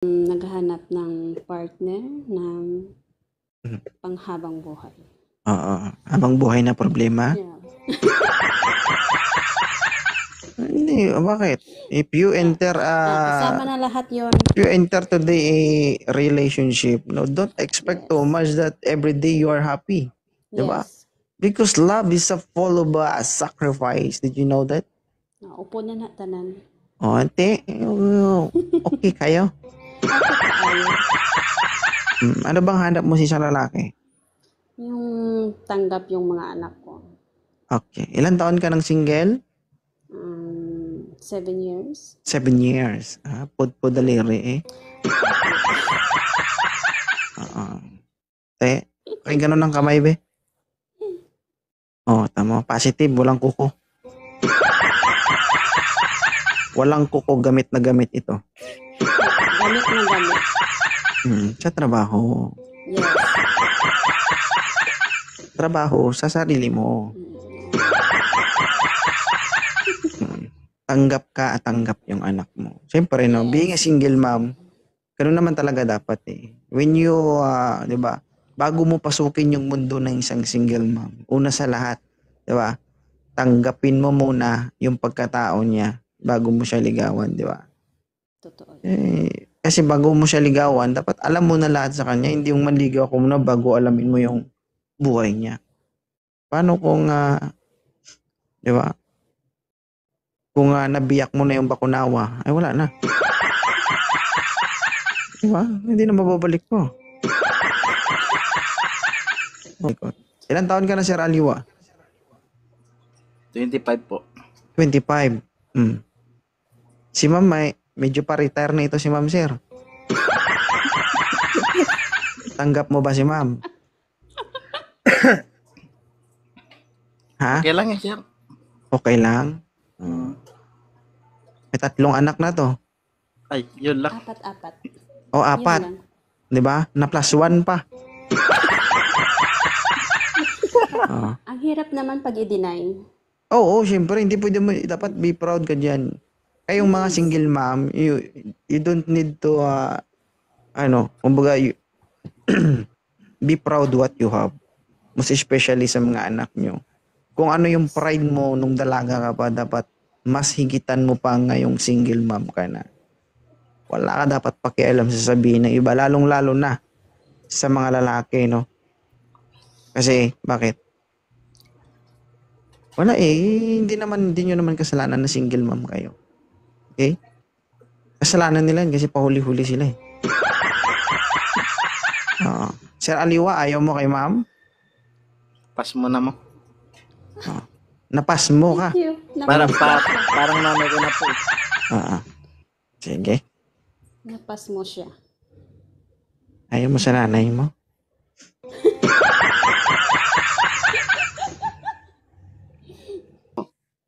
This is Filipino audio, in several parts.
Naghahanap ng partner ng Mhm. panghabang buhay. Oo, habang buhay na problema? Yeah. Hindi, bakit? If you enter Kasama na lahat yon. if you enter today a relationship, no, don't expect too Yes. much that every day you are happy. Diba? Yes. Because love is a full of sacrifice. Did you know that? Naupo na tanan. O, ante, okay kayo? Okay kaayo. Ano bang hanap mo sa lalaki? Yung tanggap yung mga anak ko. Okay. Ilan taon ka ng single? 7 years. 7 years. Pudpudaliri eh. Oo. Te, kay ganun ang kamay, be. Tama. Positive, walang kuko. Walang kuko, gamit na gamit ito. Gamit na gamit. Sa trabaho. Yes. Trabaho sa sarili mo. Tanggap ka at tanggap yung anak mo. Siyempre, no, Yes. being a single mom, ganun naman talaga dapat eh. When you, di ba, bago mo pasukin yung mundo ng isang single mom, una sa lahat, di ba, tanggapin mo muna yung pagkatao niya bago mo siya ligawan, di ba? Totoo. Kasi bago mo siya ligawan, dapat alam mo na lahat sa kanya, hindi yung manligaw ko muna bago alamin mo yung buhay niya. Paano kung, di ba, kung nabiyak mo na yung bakunawa, ay wala na. Di ba? Hindi na mababalik ko. Ilan taon ka na, Sir Aliwa? 25 po. 25. Si Ma'am, medyo pa-retire na ito si Ma'am, Sir. Tanggap mo ba si Ma'am? Ha? Okay lang eh, sir. Okay lang? May 3 anak na to. Ay, yun lang. 4. O, 4. Di ba? Na plus 1 pa. Ang hirap naman pag i-deny. Oo, syempre, hindi pwede mo, dapat be proud ka dyan. Kayong mga single mom, you don't need to, kumbaga, be proud what you have. Most especially sa mga anak nyo. Kung ano yung pride mo nung dalaga ka pa, dapat mas higitan mo pa ngayong single mom ka na. Wala ka dapat pakialam sa sabihin ng iba, lalong-lalo na sa mga lalaki, no? Kasi, bakit? Wala hindi nyo naman kasalanan na single mom kayo. Okay? Kasalanan nila kasi pahuli-huli sila eh. Sir Aliwa, ayaw mo kay ma'am? Pass mo na mo. Napas mo ka. Thank you. Parang nanay ko na po. Sige. Napas mo siya. Ayaw mo sa nanay mo?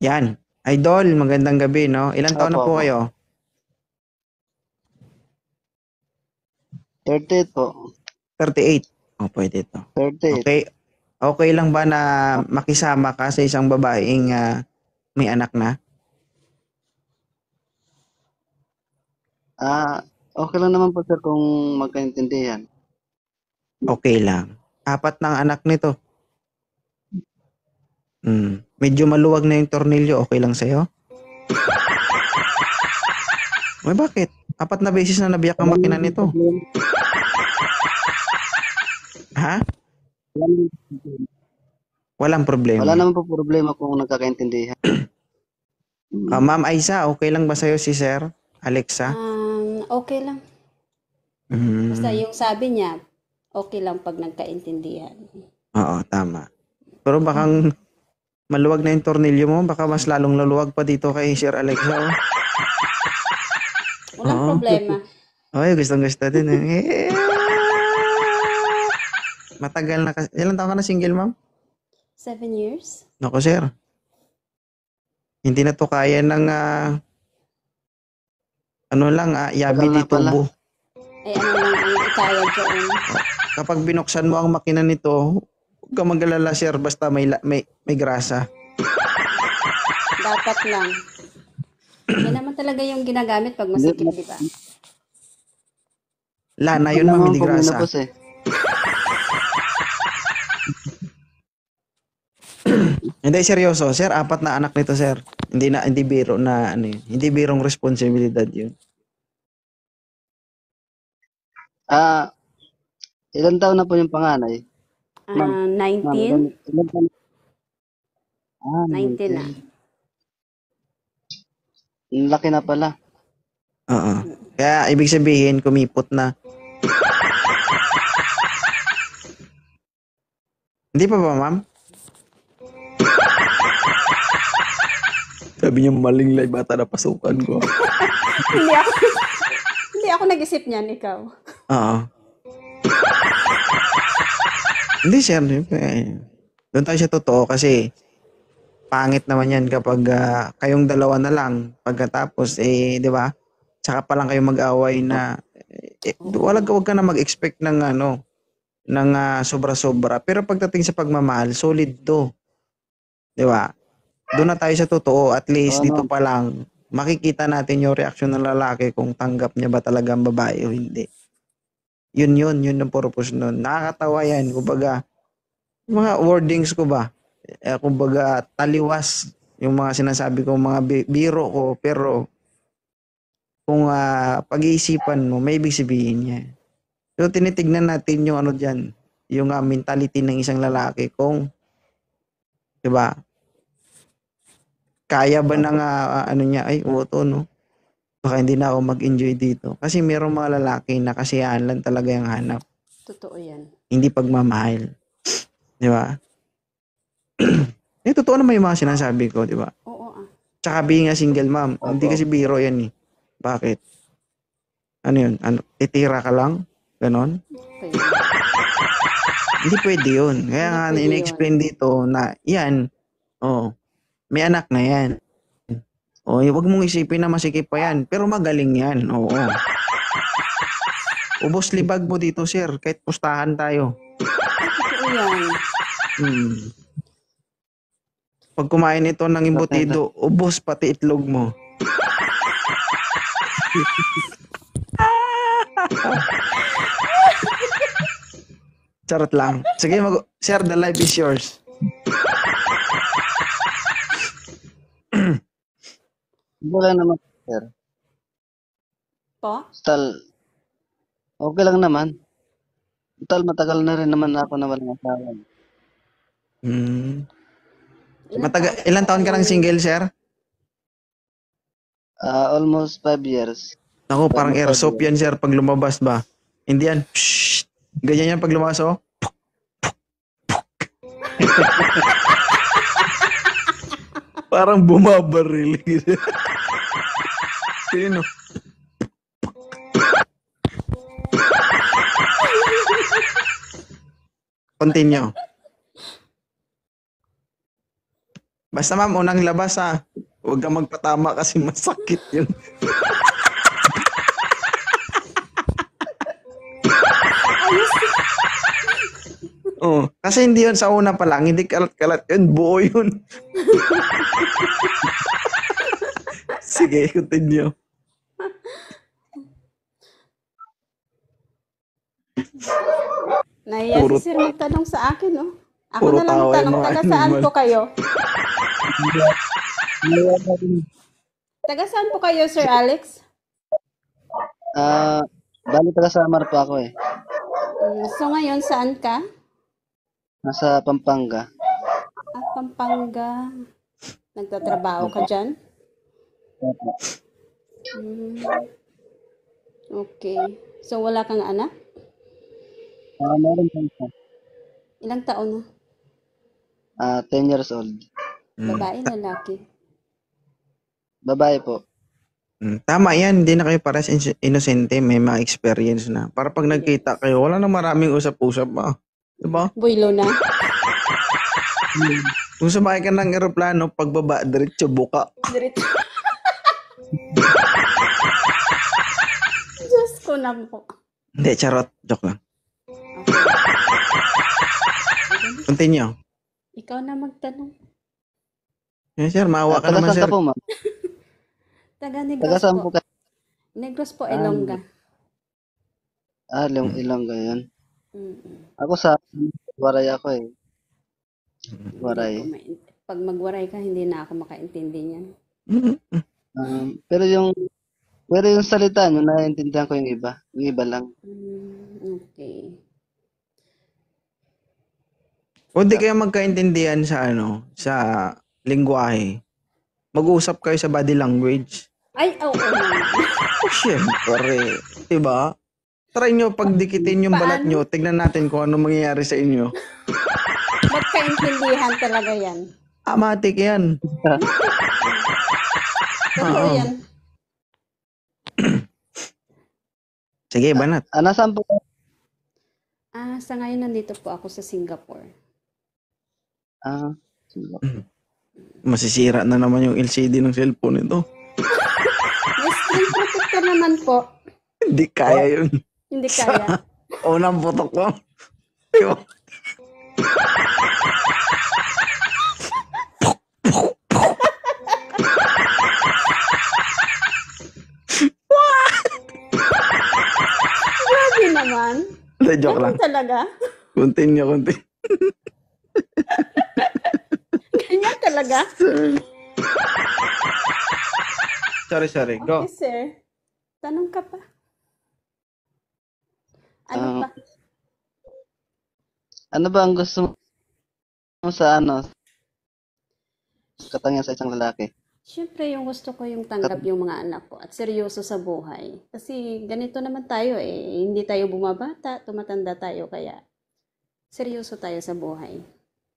Yan. Idol, magandang gabi, no? Ilan taon na po kayo? 38 po. 38. Pwede ito. 38. Okay lang ba na makisama ka sa isang babaeng may anak na? Okay lang naman po sir kung magkaintindihan. Okay lang. 4 ng anak nito. Medyo maluwag na yung tornilyo. Okay lang sa'yo? May bakit? 4 na beses na nabiyak ang makina nito. Ha? Walang problema. Wala naman po problema kung nagkakaintindihan. Ma'am Aiza, okay lang ba sa'yo si Sir Alexa? Okay lang. Basta yung sabi niya, okay lang pag nagkaintindihan. Oo, tama. Pero bakang maluwag na yung tornilyo mo, baka mas lalong laluwag pa dito kay Sir Alexa. Walang problema. Gustong-gusto din. Matagal na kasi. Ilan taon ka na single, ma'am? 7 years. Naku, sir. Hindi na to kaya ng yabi di tubo. Ay, ano lang ang ikaya dyan. Kapag binuksan mo ang makina nito, huwag ka mag-alala, sir, basta may grasa. Dapat lang. Yan naman talaga yung ginagamit pag masikip, di ba? Lana yun, ma'am, naman hindi po grasa. menopause eh. Hindi, seryoso. Sir, 4 na anak nito, sir. Hindi biro na, ano yun. Hindi birong responsibilidad yun. Ah, ilan taon na po yung panganay? Ma'am, 19? ilan taon? 19 na. 19. Ang laki na pala. Oo. Kaya, ibig sabihin, kumipot na. Hindi pa ba, ma'am? Sabi niya, maling live bata na pasukan ko. Hindi ako, hindi ako nag-isip niyan, ikaw. Oo. Hindi, sir. Doon tayo sa totoo kasi pangit naman yan kapag kayong dalawa na lang pagkatapos, di ba? Tsaka pa lang kayo mag-away na wag ka na mag-expect ng ng sobra-sobra. Pero pagdating sa pagmamahal, solid to. Di ba? Doon na tayo sa totoo. At least dito pa lang, makikita natin yung reaksyon ng lalaki kung tanggap niya ba talaga ang babae o hindi. Yun ang purpose nun. Nakakatawa yan. Kumbaga, mga wordings ko ba? Kumbaga, taliwas yung mga sinasabi ko, mga biro ko, pero kung pag-iisipan mo, may ibig sabihin niya. So, tinitignan natin yung dyan, yung mentality ng isang lalaki kung, di ba, kaya ba ng niya, ay, to, no? Baka hindi na ako mag-enjoy dito. Kasi mayroong mga lalaki na kasiyahan lang talaga yung hanap. Totoo yan. Hindi pagmamahal. Di ba? Totoo naman yung mga sinasabi ko, di ba? Oo. Tsaka being a single mom, hindi kasi biro yan eh. Bakit? Ano yun? Titira ka lang? Ganon? Okay. Hindi pwede yun. Kaya Hindi nga, pwede in-explain dito na yan, may anak na yan. Huwag mong isipin na masikip pa yan. Pero magaling yan. Oo. Ubos libag mo dito, sir. Kahit pustahan tayo. Totoo yan. Pag kumain ito ng imbutido, ubos pati itlog mo. Charot lang. Sige, sir, the life is yours. Hindi lang naman, sir. Po? Tal, okay lang naman. Tal, matagal na rin naman ako na walang asawa. Ilan taon ka ng single, sir? Almost 5 years. Ako, parang airsoft yan, sir, pag lumabas ba? Hindi yan. Pshh! Ganyan yan pag lumabas, oh. Parang bumabaril. Sino? Continue. Basta ma'am, unang labas ha. Huwag kang magpatama kasi masakit yun. Kasi hindi yun sa una pa lang, hindi kalat-kalat yun, buo yun. Sige, continue. Nahiya si sir magtanong sa akin, no? Ako Puro na lang tawa tanong, yung mga taga saan animal. po kayo? Taga saan po kayo, Sir Alex? Bali taga Samar pa ako eh. So ngayon, saan ka? Nasa Pampanga. Pampanga. Nagtatrabaho ka dyan? Okay. So wala kang anak? Meron pa isa. Ilang taon na? 10 years old. Babae, lalaki? Babae po. Tama yan, hindi na kayo pares inosente, may mga experience na. Para pag nagkita kayo, wala na maraming usap-usap ba? Diba? Builo na? Kung sumakay ka ng aeroplano, pagbaba, diretso buka. Diretso. Diyos ko na po. Hindi, charot. Joke lang. Continue. Ikaw na magtanong. Yes, sir, maawa ka Taga naman, saan sir. ka po, ma'am? Taga Taga Negros saan po po. ka? Negros po, Ilongga. Ilonggo yun. Mm-mm. Ako sa Waray ako eh. Hindi Waray. ko pag magwaray ka, hindi na ako makaintindi niyan. Pero yung salita nyo, naiintindihan ko yung iba. Yung iba lang. Okay. O di kayo magkaintindihan sa sa lingwahe. Mag-uusap kayo sa body language. Ay, oo naman. Siyempre, diba? Try nyo pagdikitin yung balat Paano? nyo. Tignan natin kung ano mangyayari sa inyo. Magkaintindihan talaga yan. Amatik yan. Totoo Oo. yan. Sige, banat. Nasaan po? Sa ngayon nandito po ako sa Singapore. Masisira na naman yung LCD ng cellphone nito. May screen protector naman po. Hindi kaya yun. Hindi kaya. Unang putok mo. Diba? Grabe naman. Hindi, joke lang. Ganun talaga. Continue. Ganyan talaga. Sorry. Go. Okay, sir. Tanong ka pa. Ano pa? Ano ba ang gusto mo sa katangian sa isang lalaki? Siyempre, yung gusto ko yung tanggap yung mga anak ko at seryoso sa buhay. Kasi ganito naman tayo eh. Hindi tayo bumabata, tumatanda tayo kaya seryoso tayo sa buhay.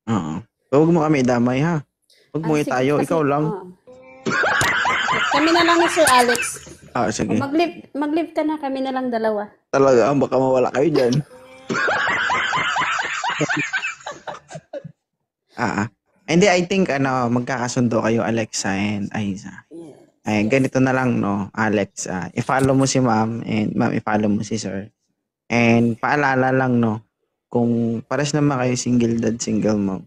Oo. Huwag mo kami damay ha. Huwag mo Sige, tayo, kasi- ikaw lang. oo. Kami na lang ni Sir Alex. Sige. Mag-live ka na, kami na lang dalawa. Talaga, baka mawala kayo dyan. Hindi, I think magkakasundo kayo, Alexa and Aiza. Yes. Ay, ganito na lang, no, Alex. I-follow mo si ma'am and ma'am, i-follow mo si sir. And paalala lang, no, kung pares naman kayo single dad, single mom,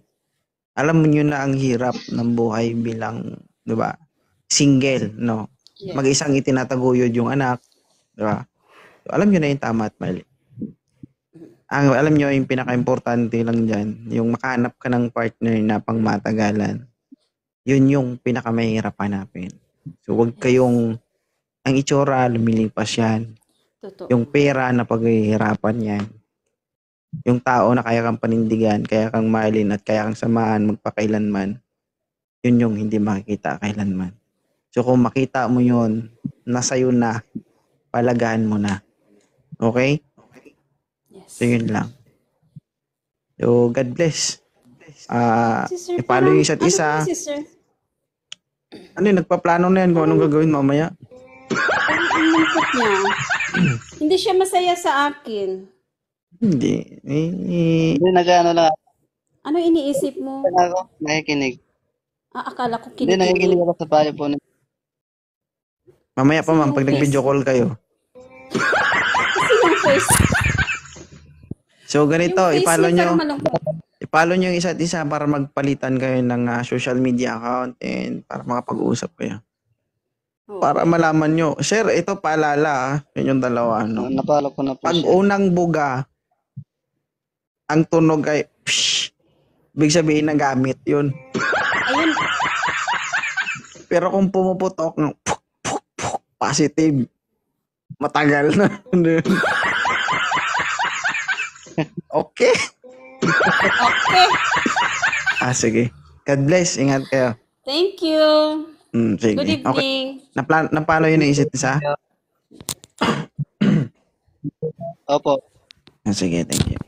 alam mo nyo na ang hirap ng buhay bilang, di ba, single, no? Yes. Mag-isang itinataguyod yung anak, di ba? So, alam nyo na yung tama at mali. Alam nyo, yung pinaka-importante lang dyan, yung makahanap ka ng partner na pangmatagalan, yun yung pinakamahirap hanapin. So, huwag kayong, ang itsura, lumilipas yan. Totoo. Yung pera na paghihirapan yan. Yung tao na kaya kang panindigan, kaya kang mahalin at kaya kang samahan magpakailanman, yun yung hindi makikita kailanman. So, kung makita mo yun, nasa'yo na, palagahan mo na. Okay? Yes. So, yun lang. So, God bless. Si Sir, i-follow yung isa't isa. Ano ba si Sir? Ano yun, nagpaplano na yan kung anong gagawin mamaya. Parang ang lungkot niya. Hindi siya masaya sa akin. Hindi. Hindi, lang Ano iniisip mo? ako. Nakikinig. Akala ko Hindi, nakikinig kinikilig. ako sa payo po. Mamaya pa ma'am, pag Sinong nag-video call kayo. Kasi yung face. So, ganito, Yung face i-follow niya nyo. parang malungkot. I-follow nyo yung isa't isa para magpalitan kayo ng social media account and para makapag-uusap kayo. Oo. Para malaman nyo. Sir, ito paalala, yun yung dalawa. No? Napalo ko na po Pag siya. unang buga, ang tunog ay psh, ibig sabihin na gamit yun. Ayun. Pero kung pumuputok ng puk, puk, puk, positive, matagal na. Okay. Okay. Sige. God bless. Ingat kayo. Thank you. Sige. Good Okay. evening. Napalo yun ng isa't isa? Opo. Sige, thank you.